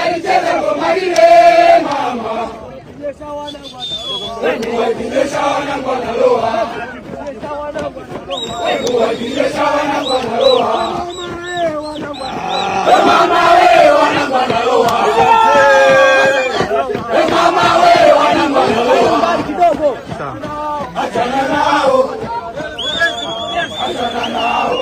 Unaicheza ngoma ile mama. Wakinyesha wanangu wanaloa. Wakinyesha wanangu wanaloa. Mama we wanangu wanaloa. Mama we wanangu wanaloa. Achana nao. Achana nao.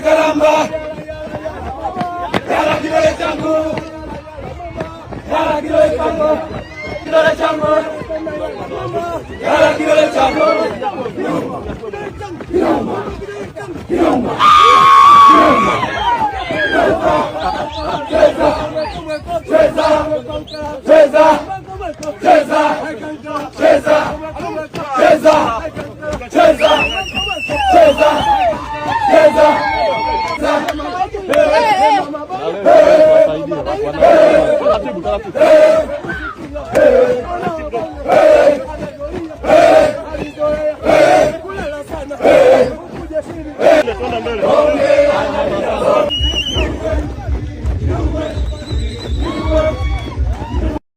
Karamba, yala kidole changu, yala kidole changu, kidole changu, yala kidole changu, kiramba, kiramba, cheza, cheza, cheza, cheza, cheza, cheza, cheza, cheza, cheza.